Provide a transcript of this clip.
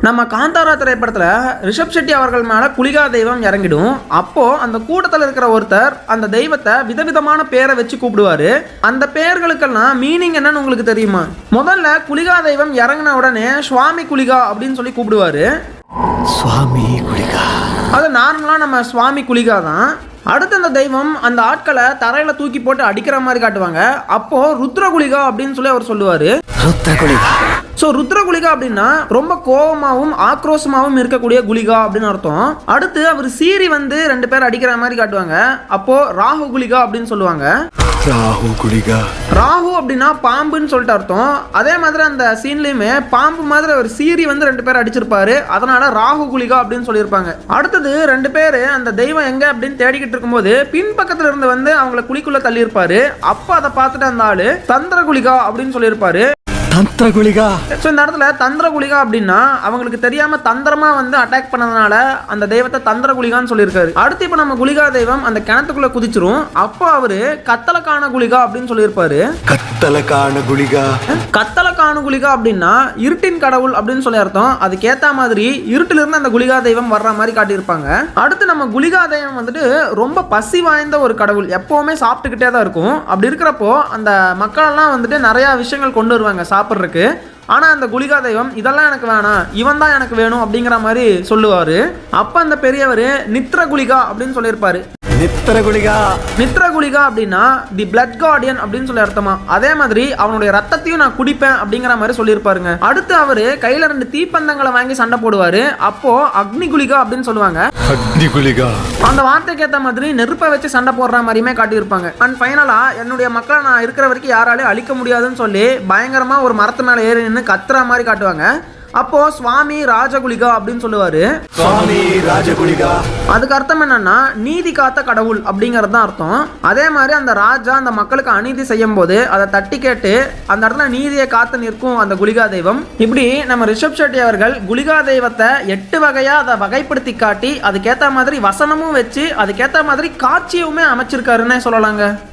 நம்ம காந்தாரா திரைப்படத்துல ரிஷப் செட்டி அவர்கள் மேல குளிகா தெய்வம் இறங்கிடும். அப்போ அந்த கூட்டத்தில் இருக்கிற ஒருத்தர் அந்த தெய்வத்தை விதவிதமான பேரை வச்சு கூப்பிடுவாரு. அந்த பேர்களுக்கெல்லாம் மீனிங் என்னன்னு உங்களுக்கு தெரியுமா? முதல்ல குளிகா தெய்வம் இறங்கின உடனே சுவாமி குளிகா அப்படின்னு சொல்லி கூப்பிடுவாரு. சுவாமி குளிகா, அது நார்மலா நம்ம சுவாமி குளிகா தான். அடுத்து அந்த தெய்வம் அந்த ஆட்களை தரையில தூக்கி போட்டு அடிக்கிற மாதிரி காட்டுவாங்க. அப்போ ருத்ரகுலிகா அப்படின்னு சொல்லி அவர் சொல்லுவாரு. ருத்ரகுலிகா அப்படின்னா ரொம்ப கோபமாவும் ஆக்ரோஷமாவும் இருக்கக்கூடிய குலிகா அப்படின்னு அர்த்தம். அடுத்து அவர் சீரி வந்து 2 பேர் அடிக்கிற மாதிரி காட்டுவாங்க. அப்போ ராகு குலிகா அப்படின்னு சொல்லுவாங்க. ராகு குலிகா, ராகு அப்படின்னா பாம்புன்னு சொல்லிட்டு அர்த்தம். அதே மாதிரி அந்த சீன்லயுமே பாம்பு மாதிரி அவர் சீரி வந்து 2 பேர் அடிச்சிருப்பாரு. அதனால ராகு குலிகா அப்படின்னு சொல்லியிருப்பாங்க. அடுத்தது 2 பேர் அந்த தெய்வம் எங்க அப்படின்னு தேடிக்கிட்டு இருக்கும்போது பின்பக்கத்துல இருந்து வந்து அவங்களை குழிக்குள்ள தள்ளி இருப்பாரு. அப்ப அதை பார்த்துட்டு அந்த ஆளு தந்திர குலிகா அப்படின்னு சொல்லியிருப்பாரு. தந்திரகுலிகா. இந்த இடத்துல தந்திரகுலிகா அப்படின்னா அவங்களுக்கு தெரியாம தந்திரமா வந்து அட்டாக் பண்ணதுனால அந்த தெய்வத்தை தந்திரகுலிகான்னு சொல்லியிருக்காரு. அடுத்து இப்ப நம்ம குலிகா தெய்வம் அந்த கிணத்துக்குள்ள குதிச்சிரும். அப்போ அவரு கத்தலக்கான குலிகா அப்படின்னு சொல்லியிருப்பாரு. கத்தலக்கான குலிகா. கத்தலக்கான குலிகா அப்படின்னா இருட்டின் கடவுள் அப்படின்னு சொல்லி அர்த்தம். அதுக்கேத்த மாதிரி இருட்டில இருந்து அந்த குலிகா தெய்வம் வர்ற மாதிரி காட்டியிருப்பாங்க. அடுத்து நம்ம குலிகா தெய்வம் வந்துட்டு ரொம்ப பசி வாய்ந்த ஒரு கடவுள். எப்பவுமே சாப்பிட்டுக்கிட்டே தான் இருக்கும். அப்படி இருக்கிறப்போ அந்த மக்கள் எல்லாம் வந்துட்டு நிறைய விஷயங்கள் கொண்டு வருவாங்க சாப்பிட்றதுக்கு. ஆனா அந்த குலிகா தெய்வம் இதெல்லாம் எனக்கு வேணாம், இவன் தான் எனக்கு வேணும் அப்படிங்கிற மாதிரி சொல்லுவாரு. அப்ப அந்த பெரியவர் நித்ர குலிகா அப்படின்னு சொல்லியிருப்பாரு. நித்ர குலிகா அப்படின்னா தி பிளட் கார்டியன் அப்படின்னு சொல்லி அர்த்தமா. அதே மாதிரி அவனுடைய ரத்தத்தையும் நான் குடிப்பேன் அப்படிங்கிற மாதிரி சொல்லியிருப்பாருங்க. அடுத்து அவரு கையில 2 தீப்பந்தங்களை வாங்கி சண்டை போடுவாரு. அப்போ அக்னி குலிகா அப்படின்னு சொல்லுவாங்க. அக்னி குலிகா அந்த வார்த்தைக்கு ஏற்ற மாதிரி நெருப்பை வச்சு சண்டை போடுற மாதிரியுமே காட்டியிருப்பாங்க. அண்ட் ஃபைனலா என்னுடைய மக்களை நான் இருக்கிற வரைக்கும் யாராலையும் அழிக்க முடியாதுன்னு சொல்லி பயங்கரமா ஒரு மரத்து மேல ஏறி நின்று கத்துற மாதிரி காட்டுவாங்க. அப்போ சுவாமி ராஜகுலிகா அப்படின்னு சொல்லுவாரு. சுவாமி ராஜகுலிகா. அதுக்கு அர்த்தம் என்னன்னா நீதி காத்த கடவுள் அப்படிங்கிறது தான் அர்த்தம். அதே மாதிரி அந்த ராஜா அந்த மக்களுக்கு அநீதி செய்யும் போது அதை தட்டி கேட்டு அந்த இடத்துல நீதியை காத்து நிற்கும் அந்த குலிகா தெய்வம். இப்படி நம்ம ரிஷப் செட்டி அவர்கள் குலிகா தெய்வத்தை 8 வகையா அதை வகைப்படுத்தி காட்டி அதுக்கேற்ற மாதிரி வசனமும் வச்சு அதுக்கேற்ற மாதிரி காட்சியுமே அமைச்சிருக்காருன்னே சொல்லலாங்க.